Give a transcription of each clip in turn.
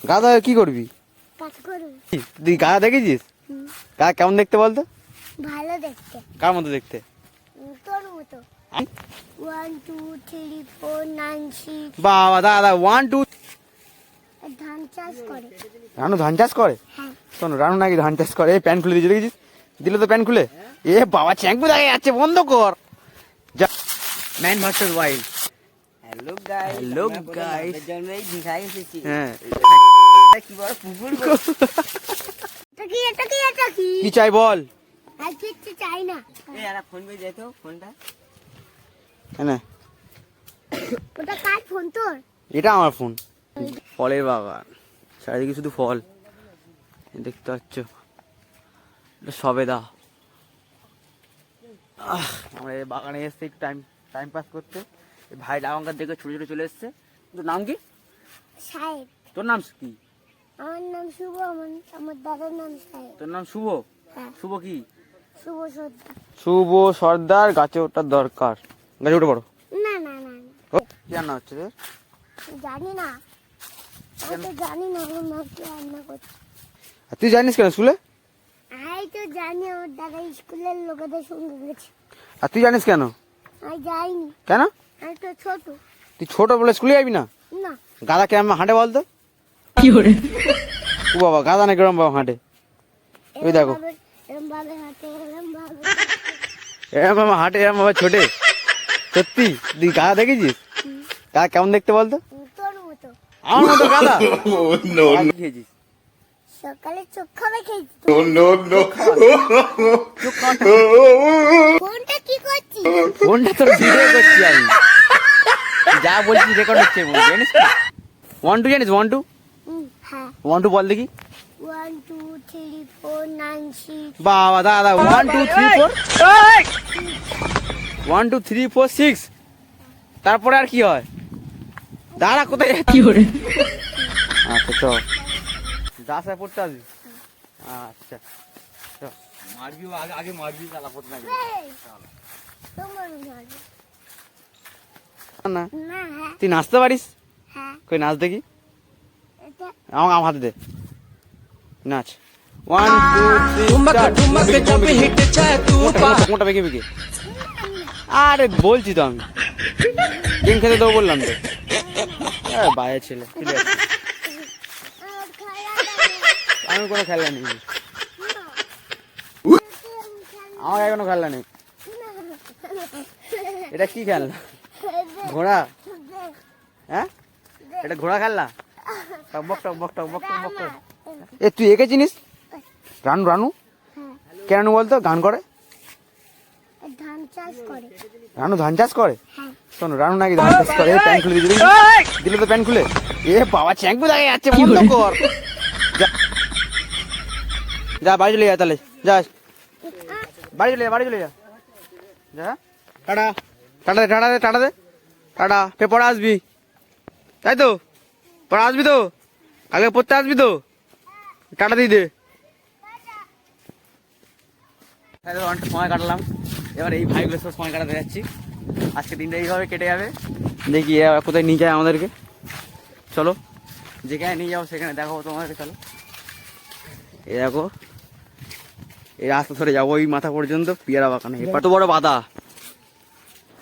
গাধা কি করবি? তুই গাধা দেখেছিস? গাধা কেমন দেখতে বলতো? ভালো দেখতে। কার মতো দেখতে? তোর মতো। 1 2 3 4 9 6। বাবা দাদা 1 2 ধান চাষ করে। রানু ধান চাষ করে? হ্যাঁ। শোনো রানু নাকি ধান চাষ করে। এই প্যান্ট খুলে দিয়েছে দেখেছিস? দিল তো প্যান্ট খুলে। এ বাবা চ্যাঙ্কু দেখা যাচ্ছে, বন্ধ কর। যা man versus wild. Hello guys, Hello guys. জন্য এই দিঘায় এসেছি। হ্যাঁ কি বড় পুকুর গো। এটা কি? কি চাই বল? আর কিচ্ছু চাই না। এই আর ফোন পে দে তো ফোনটা। হ্যাঁ ওটা কার ফোন তোর? এটা আমার ফোন। ফলের বাগান, চারিদিকে শুধু ফল দেখতে পাচ্ছ। এটা সবেদা। আমরা এই বাগানে এসছি টাইম পাস করতে। এই ভাই ডাঙ্গার দেখে ছোট ছোট চলে এসছে। তোর নাম কি? সাহেব। তোর নাম কি? আমার নাম শুভ, আমার দাদার নাম সাহেব। তোর নাম শুভ? হ্যাঁ। শুভ কি? শুভ সর্দার। শুভ সর্দার। গাছে ওঠার দরকার, গাছে উঠে পড়ো। না না না না, কি রান্না হচ্ছে তোর? জানি না। আমি তো জানি না আমার মা কি রান্না করছে। আর তুই জানিস কেন স্কুলে? আমি তো জানি আমার দাদা স্কুলের লোকেদের সঙ্গে গেছে। আর তুই জানিস কেন? আমি যাইনি, কেন? আমি তো ছোট। তুই ছোট বলে স্কুলে যাবি না? না। গাদা কেমন হাঁটে বলতো? কি করে? ও বাবা, গাদা না কেরম বাবা হাঁটে? ওই দেখো এরম ভাবে হাঁটে, এরম ভাবে। এরম বাবা হাঁটে, এরম বাবা ছোটে। সত্যি? তুই গাদা দেখেছিস? গাদা কেমন দেখতে বলতো? তোর মতো। আমার মতো গাদা? আর কি খেয়েছিস? সকালে চোখ খাবে খেয়েছি। চোখ খাওয়াটা? ফোনটা কি করছিস? ফোনটা তোর ভিডিও করছি আমি। যা বলছি রেকর্ড হচ্ছে, জানিস কি? 1 2 জানিস? 1 2 হ্যাঁ। 1 2 বল দেখি। 1 2 3 4 9 6। বাবা দাদা 1 2 3 4 1 2 3 4 6। তারপরে আর কি হয়? দাঁড়া, কোথায় কি করে? আচ্ছা চল, দাসায় পড়তে আসবি। আচ্ছা চল। মারবি আগে মারবি, চালা পড়তে না। তোমার মারবে না না? হ্যাঁ তুই নাচতে পারিস? হ্যাঁ। কই নাচ দেখি। এটা আমার হাতে দে, নাচ। 1 2 3 মোটা বেঁকে বেঁকে। আরে বলছি তো আমি, গেম খেতে দেবো বললাম তো। বাইরে ছেলে চলে যাচ্ছে। আমি কোনো খেলা নেই, আমার এখনো খেলা নেই। এটা কি খেলনা? ঘোড়া? হ্যাঁ, এটা ঘোড়া খেলনা। টকবক টকবক টকবক টকবক করে। এ তুই একে চিনিস? রানু রানু কেন বলতো? গান করে। ধান চাষ করে। রানু ধান চাষ করে? হ্যাঁ। শোনো রানু নাকি ধান চাষ করে। এই প্যান্ট খুলে দিল তো প্যান্ট খুলে। এ বাবা চ্যাঙ্কু দেখা যাচ্ছে, বন্ধ কর। যা বাড়ি চলে যা, তাহলে যা বাড়ি চলে যা, বাড়ি চলে যা। যা টাটা টাটা দে, টাটা দে, টাটা দে, টাটা। ফের পড়া আসবি তাই তো? পড়া আসবি তো? কালকে পড়তে আসবি তো? টাটা দিয়ে দে। অনেকটা সময় কাটালাম, এবার এই ভাইগুলোর সব সময় কাটাতে যাচ্ছি। আজকে দিনটা এইভাবে কেটে যাবে। দেখি কোথায় নিয়ে যায় আমাদেরকে। চলো, যেখানে নিয়ে যাবো সেখানে দেখাবো তোমাদেরকে। চলো, এই দেখো এই রাস্তা ধরে যাবো ওই মাথা পর্যন্ত, পিয়ারা বাগানে। কত বড় বাধা,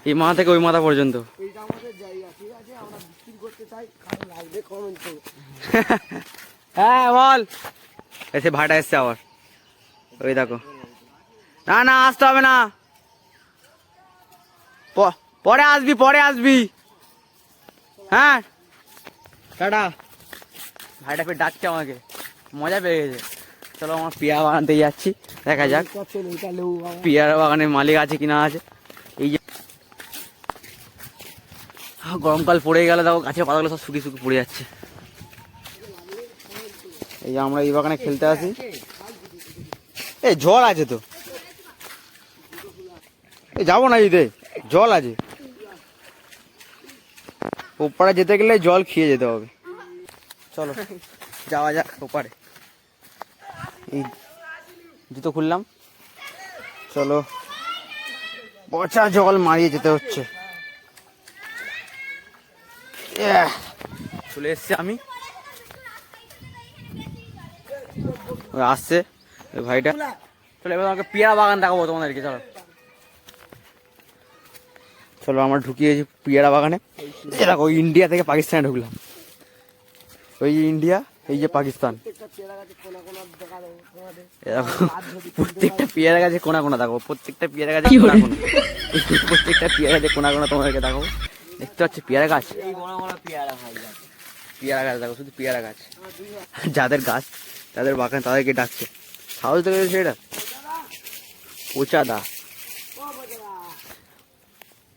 এই মাথা থেকে ওই মাথা পর্যন্ত। হ্যাঁ বল। এসে ভাড়া এসছে আবার, ওই দেখো। না না আসতে হবে না, পরে আসবি, পরে আসবি। হ্যাঁ টাটা। ভাইটা ফের ডাকছে আমাকে, মজা পেয়ে গেছে। চলো আমার পেয়ারা বাগানতে যাচ্ছি, দেখা যাক পেয়ারা বাগানের মালিক আছে কিনা আছে। এই যে গরমকাল পড়ে গেল, দেখো গাছের পাতাগুলো সব শুকিয়ে শুকিয়ে পড়ে যাচ্ছে। এই যে আমরা এই বাগানে খেলতে আসি। এই জল আছে তো, এই যাবো না দিতে, জল আছে। ওপারে যেতে গেলে জল খেয়ে যেতে হবে। চলো যাওয়া যাক ওপারে। এই জুতো খুললাম, চলো। পচা জল মারিয়ে যেতে হচ্ছে। চলে এসছি আমি, ওই আসছে ওই ভাইটা। চলো এবার আমাকে পেয়ারা বাগান দেখাবো তোমাদেরকে। চলো চলো আমরা ঢুকিয়েছি পেয়ারা বাগানে। দেখো ওই ইন্ডিয়া থেকে পাকিস্তানে ঢুকলাম। ওই যে ইন্ডিয়া, এই যে পাকিস্তান। প্রত্যেকটা পেয়ারা গাছে কোনা কোনা দেখো, প্রত্যেকটা পেয়ারা গাছে কোনা কোনা, প্রত্যেকটা পেয়ারা গাছে কোনা কোনা তোমাদেরকে দেখো। দেখতে পাচ্ছি পেয়ারা গাছ, এই বড় বড় পেয়ারা ভাই। পেয়ারা গাছ দেখো, শুধু পেয়ারা গাছ। যাদের গাছ তাদের বাগান তাদেরকে ডাকছে। সাহস দেখে সেটা পচাদা,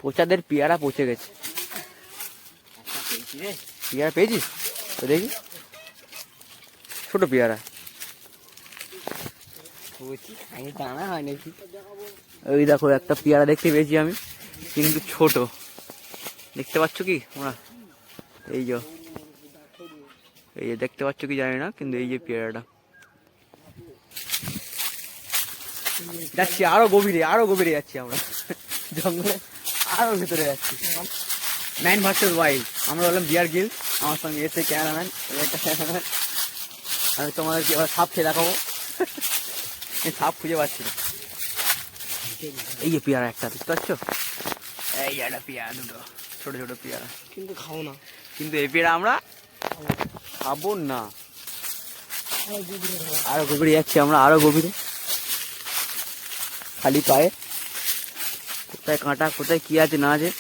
পচাদের পেয়ারা পচে গেছে। পেয়ারা পেয়েছিস তো দেখি, ছোট পেয়ারা। আমি জানা হয় নাকি। ওই দেখো একটা পেয়ারা দেখতে পেয়েছি আমি, কিন্তু ছোট। দেখতে পাচ্ছ কি তোমরা? এই যে দেখতে পাচ্ছ কি জানি না, কিন্তু এই যে পেয়ারাটা। যাচ্ছি আরো গভীরে, আরো গভীরে যাচ্ছি আমরা, জঙ্গলে আরো ভিতরে যাচ্ছি। Man versus wild. আমরা হলাম বিয়ার গিল, আমার সঙ্গে এসে ক্যামেরাম্যান। আমি তোমাদেরকে এবার সাপ খেয়ে দেখাবো। সাপ খুঁজে পাচ্ছি না। এই যে পেয়ারা একটা দেখতে পাচ্ছ, এই একটা পেয়ারা, দুটো ছোট ছোট পেয়ারা। কিন্তু খাও না। কিন্তু এই পেয়ারা আমরা খাবো না। আরো গভীরে যাচ্ছি আমরা, আরো গভীরে, খালি পায়ে। কোথায় কাঁটা, কোথায় কি আছে না আছে,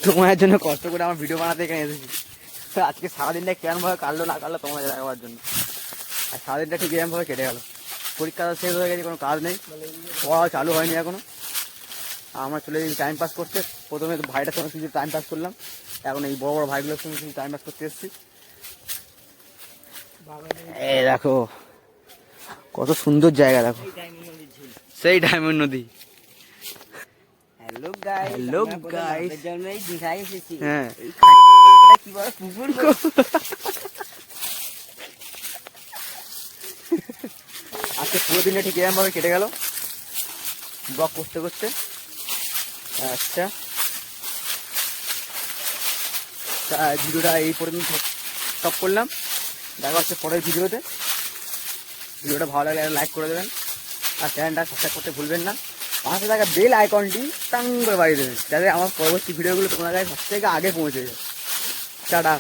তোমার জন্য কষ্ট করে আমার ভিডিও বানাতে এখানে এসেছি। আজকে সারাদিনটা কেমন ভাবে কাটলো না কাটলো তোমরা দেখাবার জন্য। আর সারাদিনটা ঠিক এরকম ভাবে কেটে গেল। পরীক্ষা শেষ হয়ে গেছে, কোনো কাজ নেই, পড়াও চালু হয়নি এখনো। আমরা চলে যাই টাইম পাস করতে। প্রথমে ভাইটার সঙ্গে কিছু টাইম পাস করলাম, এখন এই বড় বড় ভাইগুলোর সঙ্গে কিছু টাইম পাস করতে এসেছি। এই দেখো কত সুন্দর জায়গা, দেখো সেই ডায়মন্ড নদী। Hello guys, Hello guys. জন্য এই দীঘায় এসেছি। হ্যাঁ, এই কি বড় পুকুর গো। আজকে পুরো দিনটা ঠিক এরকম ভাবে কেটে গেল ব্লগ করতে করতে। আচ্ছা, তা ভিডিওটা এই পর্যন্ত স্টপ করলাম। দেখা হচ্ছে পরের ভিডিওতে। ভিডিওটা ভালো লাগলে লাইক করে দেবেন, আর চ্যানেলটা সাবস্ক্রাইব করতে ভুলবেন না। পাশে থাকা বেল আইকনটি টাং করে বাড়িয়ে দেবেন, যাতে আমার পরবর্তী ভিডিওগুলো তোমার কাছে সব থেকে আগে পৌঁছে যায়। টাটা।